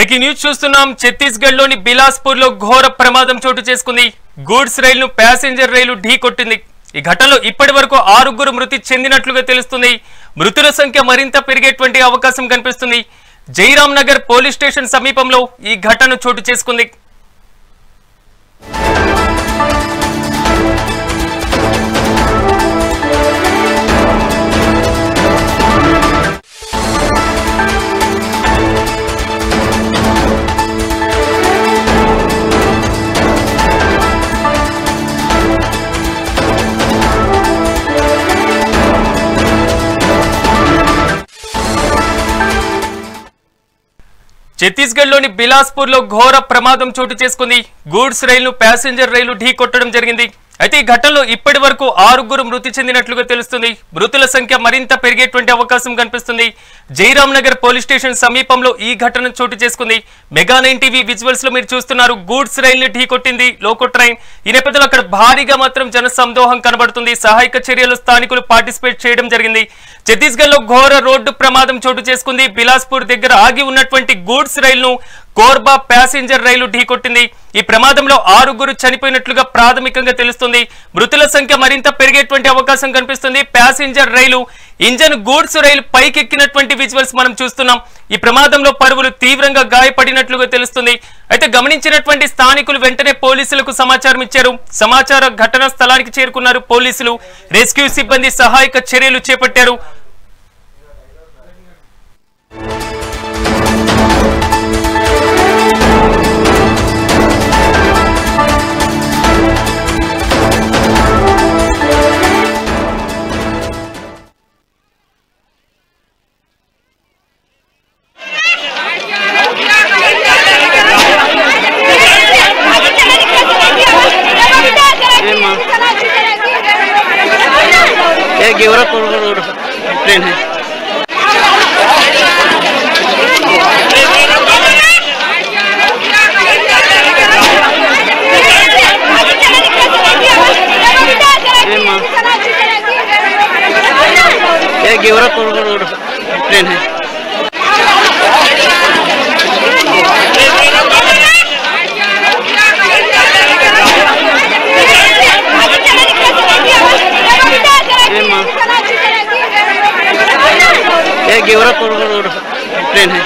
Breaking news చూస్తున్నాం. ఛత్తీస్గఢ్ లోని బిలాస్పూర్ లో ఘోర ప్రమాదం చోటు చేసుకుంది. గూడ్స్ రైలును ప్యాసింజర్ రైలు ఢీ కొట్టింది. ఈ ఘటనలో ఇప్పటి వరకు 6 మృతి చెందినట్లుగా తెలుస్తుంది. మృతుల సంఖ్య మరింత పెరిగేటువంటి అవకాశం కనిపిస్తుంది. జైరామ్ నగర్ పోలీస్ స్టేషన్ సమీపంలో ఈ ఘటన చోటు చేసుకుంది. ఛత్తీస్గఢ్ లోని బిలాస్పూర్ లో ఘోర ప్రమాదం చోటు చేసుకుంది. గూడ్స్ రైలును ప్యాసింజర్ రైలు ఢీ కొట్టడం జరిగింది. అయితే ఈ ఘటనలో ఇప్పటి వరకు 6 మృతి చెందినట్లుగా తెలుస్తుంది. మృతుల సంఖ్య మరింత పెరిగేటువంటి అవకాశం కనిపిస్తుంది. జైరామ్ నగర్ పోలీస్ స్టేషన్ సమీపంలో ఈ ఘటన చోటు చేసుకుంది. మెగా9 టీవీ విజువల్స్ లో మీరు చూస్తున్నారు. గూడ్స్ రైలు ఢీ కొట్టింది లోకో ట్రైన్. ఈ నేపథ్యంలో అక్కడ భారీగా మాత్రం జన సందోహం కనబడుతుంది. సహాయక చర్యలు స్థానికులు పార్టిసిపేట్ చేయడం జరిగింది. ఛత్తీస్గఢ్ లో ఘోర రోడ్డు ప్రమాదం చోటు చేసుకుంది. బిలాస్పూర్ దగ్గర ఆగి ఉన్నటువంటి గూడ్స్ రైలును కోర్బా ప్యాసింజర్ రైలు ఢీ కొట్టింది. ఈ ప్రమాదంలో 6 చనిపోయినట్లుగా ప్రాథమికంగా తెలుస్తుంది. మృతుల సంఖ్య మరింత పెరిగేటువంటి అవకాశం కనిపిస్తుంది. ప్యాసింజర్ రైలు ఇంజన్ గూడ్స్ రైలు పైకెక్కినటువంటి విజువల్స్ మనం చూస్తున్నాం. ఈ ప్రమాదంలో పలువురు తీవ్రంగా గాయపడినట్లుగా తెలుస్తుంది. అయితే గమనించినటువంటి స్థానికులు వెంటనే పోలీసులకు సమాచారం ఇచ్చారు. సమాచార ఘటనా స్థలానికి చేరుకున్నారు పోలీసులు. రెస్క్యూ సిబ్బంది సహాయక చర్యలు చేపట్టారు. ट्रेन है गेवरापुर ट्रेन है गेवरापुर ट्रेन है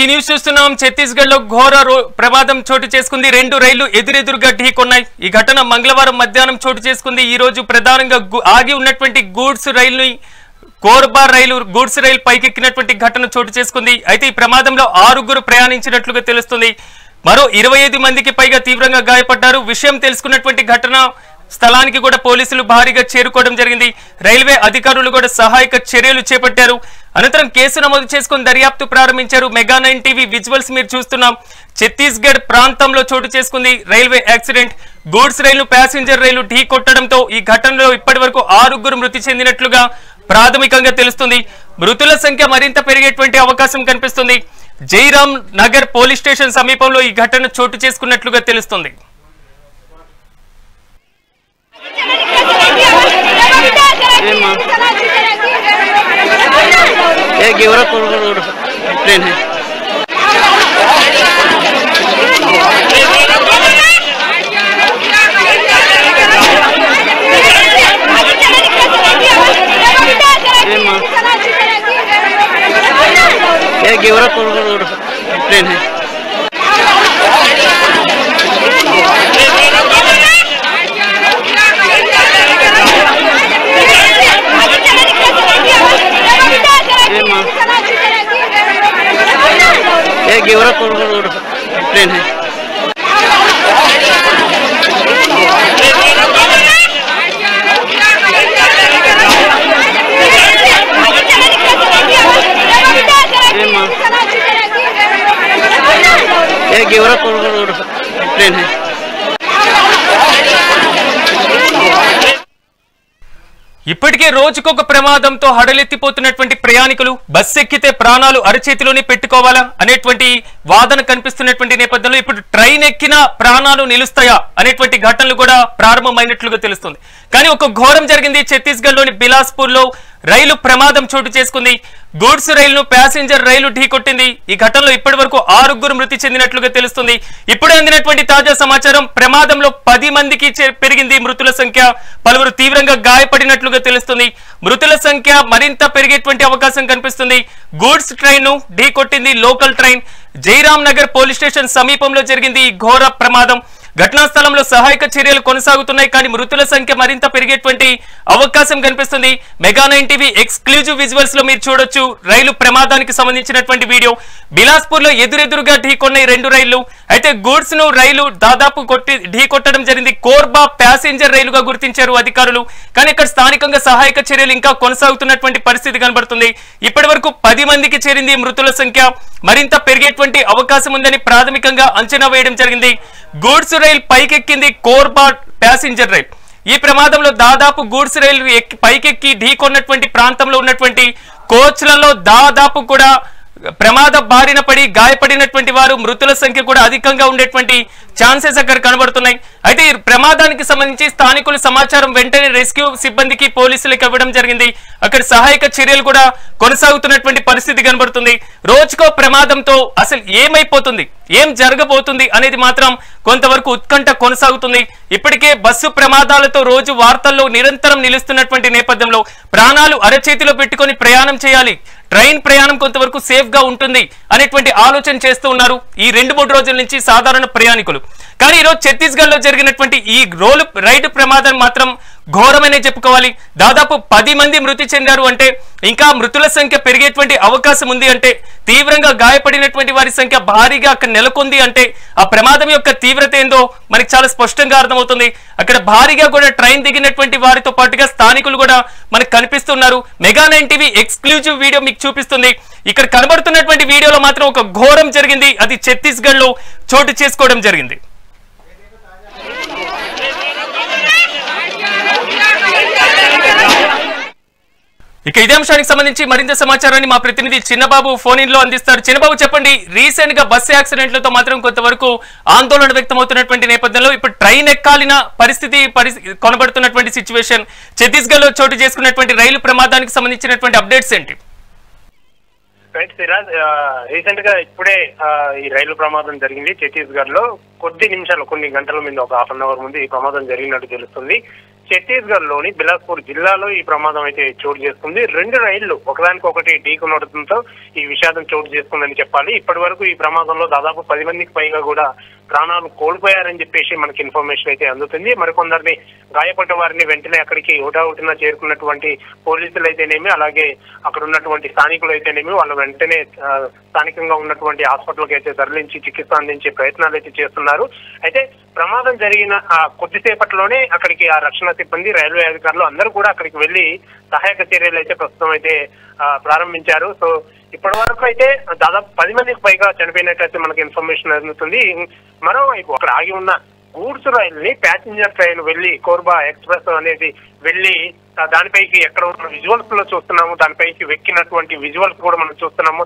న్యూస్ చూస్తున్నాం. ఛత్తీస్గఢ్ లో ఘోర ప్రమాదం చోటు చేసుకుంది. 2 రైళ్లు ఎదురెదురుగా ఢీకొన్నాయి. ఈ ఘటన మంగళవారం మధ్యాహ్నం చోటు చేసుకుంది. ఈ రోజు ప్రధానంగా ఆగి ఉన్నటువంటి గూడ్స్ రైలుని కోర్బా రైలు గూడ్స్ రైలు పైకెక్కినటువంటి ఘటన చోటు చేసుకుంది. అయితే ఈ ప్రమాదంలో 6 ప్రయాణించినట్లుగా తెలుస్తుంది. మరో 25 మందికి పైగా తీవ్రంగా గాయపడ్డారు. విషయం తెలుసుకున్నటువంటి ఘటన స్థలానికి కూడా పోలీసులు భారీగా చేరుకోవడం జరిగింది. రైల్వే అధికారులు కూడా సహాయక చర్యలు చేపట్టారు. అనంతరం కేసు నమోదు చేసుకుని దర్యాప్తు ప్రారంభించారు. మెగా9 టీవీ విజువల్స్ మీరు చూస్తున్నాం. ఛత్తీస్గఢ్ ప్రాంతంలో చోటు చేసుకుంది రైల్వే యాక్సిడెంట్. గూడ్స్ రైలు ప్యాసింజర్ రైలు ఢీ కొట్టడంతో ఈ ఘటనలో ఇప్పటి వరకు 6 మృతి చెందినట్లుగా ప్రాథమికంగా తెలుస్తుంది. మృతుల సంఖ్య మరింత పెరిగేటువంటి అవకాశం కనిపిస్తుంది. జైరామ్ నగర్ పోలీస్ స్టేషన్ సమీపంలో ఈ ఘటన చోటు చేసుకున్నట్లుగా తెలుస్తుంది. गेवरापुर ट्रेन है गेवरापुर ट्रेन है गेवरापुर ट्रेन है गेवरापुर ट्रेन है ఇప్పటికే రోజుకొక ప్రమాదంతో హడలెత్తిపోతున్నటువంటి ప్రయాణికులు బస్సు ఎక్కితే ప్రాణాలు అరచేతిలోనే పెట్టుకోవాలా అనేటువంటి వాదన కనిపిస్తున్నటువంటి నేపథ్యంలో ఇప్పుడు ట్రైన్ ఎక్కినా ప్రాణాలు నిలుస్తాయా అనేటువంటి ఘటనలు కూడా ప్రారంభమైనట్లుగా తెలుస్తుంది. కానీ ఒక ఘోరం జరిగింది ఛత్తీస్గఢ్ లోని బిలాస్పూర్ లో. రైలు ప్రమాదం చోటు చేసుకుంది. గూడ్స్ రైలును ప్యాసింజర్ రైలు ఢీకొట్టింది. ఈ ఘటనలో ఇప్పటి వరకు 6 మృతి చెందినట్లుగా తెలుస్తుంది. ఇప్పుడే అందినటువంటి తాజా సమాచారం ప్రమాదంలో 10 మందికి పెరిగింది మృతుల సంఖ్య. పలువురు తీవ్రంగా గాయపడినట్లుగా తెలుస్తుంది. మృతుల సంఖ్య మరింత పెరిగేటువంటి అవకాశం కనిపిస్తుంది. గూడ్స్ ట్రైన్ ను ఢీకొట్టింది local train. Jairam Nagar police station సమీపంలో జరిగింది ఈ ఘోర ప్రమాదం. ఘటనా స్థలంలో సహాయక చర్యలు కొనసాగుతున్నాయి, కానీ మృతుల సంఖ్య మరింత పెరిగేటువంటి అవకాశం కనిపిస్తుంది. మెగా 9 టీవీ ఎక్స్క్లూజివ్ విజువల్స్ లో మీరు చూడొచ్చు రైలు ప్రమాదానికి సంబంధించినటువంటి వీడియో. బిలాస్పూర్ లో ఎదురెదురుగా ఢీకొన్న 2 రైళ్లు. అయితే గూడ్స్ ను రైలు దాదాపు ఢీకొట్టడం జరిగింది. కోర్బా ప్యాసింజర్ రైలుగా గుర్తించారు అధికారులు, కానీ ఇక్కడ స్థానికంగా సహాయక చర్యలు ఇంకా కొనసాగుతున్నటువంటి పరిస్థితి కనబడుతుంది. ఇప్పటి వరకు 10 మందికి చేరింది మృతుల సంఖ్య. మరింత పెరిగేటువంటి అవకాశం ఉందని ప్రాథమికంగా అంచనా వేయడం జరిగింది. గూడ్స్ రైలు పైకెక్కింది కోర్బా ప్యాసింజర్ రైలు. ఈ ప్రమాదంలో దాదాపు గూడ్స్ రైలు పైకెక్కి ఢీకొన్నటువంటి ప్రాంతంలో ఉన్నటువంటి కోచ్లలో దాదాపు కూడా ప్రమాద బారిన పడి గాయపడినటువంటి వారు మృతుల సంఖ్య కూడా అధికంగా ఉండేటువంటి ఛాన్సెస్ అక్కడ కనబడుతున్నాయి. అయితే ఈ ప్రమాదానికి సంబంధించి స్థానికులు సమాచారం వెంటనే రెస్క్యూ సిబ్బందికి పోలీసులకు ఇవ్వడం జరిగింది. అక్కడ సహాయక చర్యలు కూడా కొనసాగుతున్నటువంటి పరిస్థితి కనబడుతుంది. రోజుకో ప్రమాదంతో అసలు ఏమైపోతుంది, ఏం జరగబోతుంది అనేది మాత్రం కొంతవరకు ఉత్కంఠ కొనసాగుతుంది. ఇప్పటికే బస్సు ప్రమాదాలతో రోజు వార్తల్లో నిరంతరం నిలుస్తున్నటువంటి నేపథ్యంలో ప్రాణాలు అరచేతిలో పెట్టుకొని ప్రయాణం చేయాలి, ట్రైన్ ప్రయాణం కొంతవరకు సేఫ్ గా ఉంటుంది అనేటువంటి ఆలోచన చేస్తూ ఉన్నారు ఈ 2-3 రోజుల నుంచి సాధారణ ప్రయాణికులు. కానీ ఈరోజు ఛత్తీస్గఢ్ లో జరిగినటువంటి ఈ రైలు ప్రమాదం మాత్రం ఘోరమనే చెప్పుకోవాలి. దాదాపు 10 మంది మృతి చెందారు అంటే ఇంకా మృతుల సంఖ్య పెరిగేటువంటి అవకాశం ఉంది అంటే, తీవ్రంగా గాయపడినటువంటి వారి సంఖ్య భారీగా అక్కడ నెలకొంది అంటే ఆ ప్రమాదం యొక్క తీవ్రత ఏందో మనకి చాలా స్పష్టంగా అర్థమవుతుంది. అక్కడ భారీగా కూడా ట్రైన్ దిగినటువంటి వారితో పాటుగా స్థానికులు కూడా మనకు కనిపిస్తున్నారు. మెగా 9 టీవీ ఎక్స్క్లూజివ్ వీడియో మీకు చూపిస్తుంది. ఇక్కడ కనబడుతున్నటువంటి వీడియోలో మాత్రం ఒక ఘోరం జరిగింది. అది ఛత్తీస్గఢ్ లో చోటు చేసుకోవడం జరిగింది. ఇక ఇదే అంశానికి సంబంధించి మరింత సమాచారాన్ని మా ప్రతినిధి చిన్నబాబు ఫోన్ ఇన్ లో అందిస్తారు. చిన్నబాబు చెప్పండి, రీసెంట్ గా బస్సు యాక్సిడెంట్లతో మాత్రం కొంతవరకు ఆందోళన వ్యక్తమవుతున్నటువంటి నేపథ్యంలో ఇప్పుడు ట్రైన్ ఎక్కాలిన పరిస్థితి కనబడుతున్నటువంటి సిచ్యువేషన్, ఛత్తీస్గఢ్ లో చోటు చేసుకున్నటువంటి రైలు ప్రమాదానికి సంబంధించినటువంటి అప్డేట్స్ ఏంటి? రైట్ సిరాజ్, రీసెంట్ గా ఇప్పుడే ఈ రైలు ప్రమాదం జరిగింది ఛత్తీస్గఢ్ లో. కొన్ని గంటల ముందు, ఒక హాఫ్ అన్ అవర్ ముందు ఈ ప్రమాదం జరిగినట్టు తెలుస్తుంది. ఛత్తీస్గఢ్ లోని బిలాస్పూర్ జిల్లాలో ఈ ప్రమాదం అయితే చోటు చేసుకుంది. 2 రైళ్లు ఒకదానికొకటి ఢీకొనడంతో ఈ విషాదం చోటు చేసుకుందని చెప్పాలి. ఇప్పటి వరకు ఈ ప్రమాదంలో దాదాపు 10 మందికి పైగా కూడా ప్రాణాలు కోల్పోయారని చెప్పేసి మనకి ఇన్ఫర్మేషన్ అయితే అందుతుంది. మరికొందరిని గాయపడ్డ వారిని వెంటనే అక్కడికి హుటాహుటిన చేరుకున్నటువంటి పోలీసులు అయితేనేమి, అలాగే అక్కడ ఉన్నటువంటి స్థానికులు అయితేనేమి, వాళ్ళు వెంటనే స్థానికంగా ఉన్నటువంటి హాస్పిటల్కి అయితే తరలించి చికిత్స అందించే ప్రయత్నాలు అయితే చేస్తున్నారు. అయితే ప్రమాదం జరిగిన కొద్దిసేపట్లోనే అక్కడికి ఆ రక్షణ సిబ్బంది, రైల్వే అధికారులు అందరూ కూడా అక్కడికి వెళ్లి సహాయక చర్యలు అయితే ప్రస్తుతం అయితే ప్రారంభించారు. సో ఇప్పటి వరకు అయితే దాదాపు 10 మందికి పైగా చనిపోయినట్లయితే మనకి ఇన్ఫర్మేషన్ అందుతుంది. మరోవైపు అక్కడ ఆగి ఉన్న గూడ్స్ రైలుని ప్యాసింజర్ ట్రైన్ వెళ్లి కోర్బా ఎక్స్ప్రెస్ అనేది వెళ్లి దానిపైకి ఎక్కడ ఉన్న విజువల్స్ లో చూస్తున్నాము, దానిపైకి వెక్కినటువంటి విజువల్స్ కూడా మనం చూస్తున్నాము.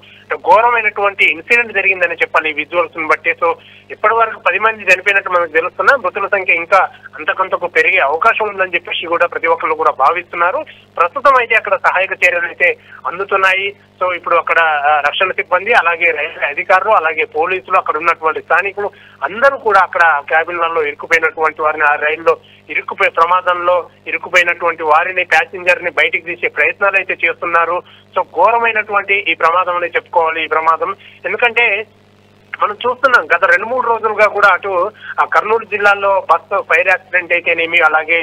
ఘోరమైనటువంటి ఇన్సిడెంట్ జరిగిందని చెప్పాలి ఈ విజువల్స్ ని బట్టి. సో ఇప్పటి వరకు 10 మంది చనిపోయినట్టు మనకు తెలుస్తున్నా, మృతుల సంఖ్య ఇంకా అంతకంతకు పెరిగే అవకాశం ఉందని చెప్పేసి కూడా ప్రతి ఒక్కరు కూడా భావిస్తున్నారు. ప్రస్తుతం అయితే అక్కడ సహాయక చర్యలు అయితే అందుతున్నాయి. సో ఇప్పుడు అక్కడ రక్షణ సిబ్బంది, అలాగే రైల్వే అధికారులు, అలాగే పోలీసులు, అక్కడ ఉన్నటువంటి స్థానికులు అందరూ కూడా అక్కడ క్యాబిన్లలో ఇరుక్కుపోయినటువంటి వారిని, ఆ రైల్లో ప్రమాదంలో ఇరుక్కుపోయినటువంటి వారిని, ప్యాసింజర్ ని బయటికి తీసే ప్రయత్నాలు అయితే చేస్తున్నారు. సో ఘోరమైనటువంటి ఈ ప్రమాదం అనే చెప్పుకోవాలి. ఈ ప్రమాదం ఎందుకంటే మనం చూస్తున్నాం గత 2-3 రోజులుగా కూడా అటు కర్నూలు జిల్లాలో బస్సు ఫైర్ యాక్సిడెంట్ అయితేనేమి, అలాగే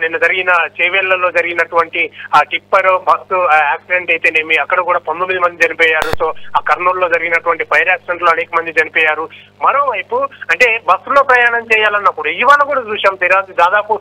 నిన్న జరిగిన చేవేళ్లలో జరిగినటువంటి ఆ టిప్పర్ బస్సు యాక్సిడెంట్ అయితేనేమి, అక్కడ కూడా 19 మంది చనిపోయారు. సో ఆ కర్నూలులో జరిగినటువంటి ఫైర్ యాక్సిడెంట్ లో అనేక మంది చనిపోయారు. మరోవైపు అంటే బస్సులో ప్రయాణం చేయాలన్నప్పుడు ఇవాళ కూడా చూసాం తెరాజు, దాదాపు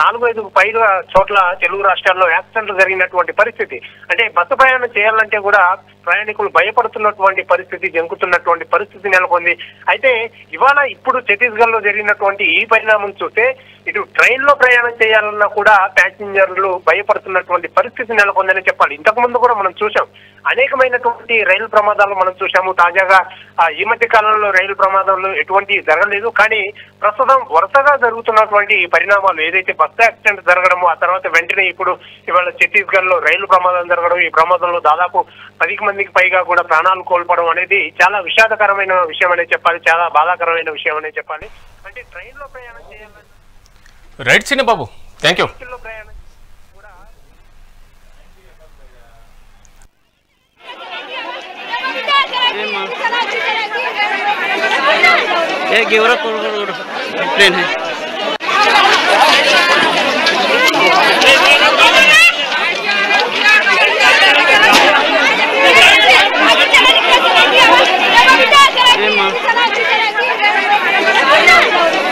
4-5 పైగా చోట్ల తెలుగు రాష్ట్రాల్లో యాక్సిడెంట్లు జరిగినటువంటి పరిస్థితి. అంటే బస్సు ప్రయాణం చేయాలంటే కూడా ప్రయాణికులు భయపడుతున్నటువంటి పరిస్థితి, జంకుతున్నటువంటి పరిస్థితి నెలకొంది. నెలకొంది. అయితే ఇవాళ ఇప్పుడు ఛత్తీస్గఢ్ లో జరిగినటువంటి ఈ పరిణామం చూస్తే ఇటు ట్రైన్ లో ప్రయాణం చేయాలన్నా కూడా ప్యాసింజర్లు భయపడుతున్నటువంటి పరిస్థితి నెలకొందని చెప్పాలి. ఇంతకు ముందు కూడా మనం చూసాం, అనేకమైనటువంటి రైలు ప్రమాదాలు మనం చూసాము. తాజాగా ఈ మధ్య కాలంలో రైలు ప్రమాదాలు ఎటువంటి జరగలేదు. కానీ ప్రస్తుతం వరుసగా జరుగుతున్నటువంటి పరిణామాలు ఏదైతే బస్సు యాక్సిడెంట్ జరగడము, ఆ తర్వాత వెంటనే ఇప్పుడు ఇవాళ ఛత్తీస్గఢ్ లో రైలు ప్రమాదం జరగడం, ఈ ప్రమాదంలో దాదాపు 10 మందికి పైగా కూడా ప్రాణాలు కోల్పోవడం అనేది చాలా విషాదకరమైన విషయం అనే చెప్పాలి, చాలా బాధాకరమైన విషయం అనే చెప్పాలి. అంటే ట్రైన్ లో ప్రయాణం చేయాలని రైట్ చిన్న బాబు, థ్యాంక్ యూ. ప్రయాణం गेवरा ट्रेन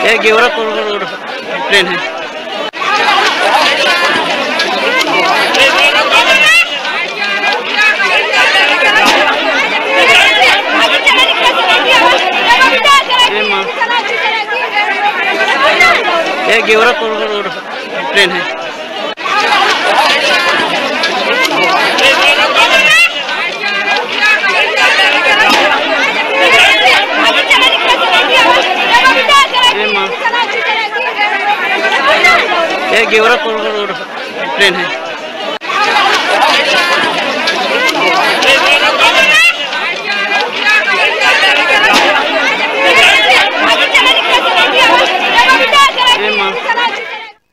है गेवरा ट्रेन है गेवरा ट्रेन है गेवरा ट्रेन है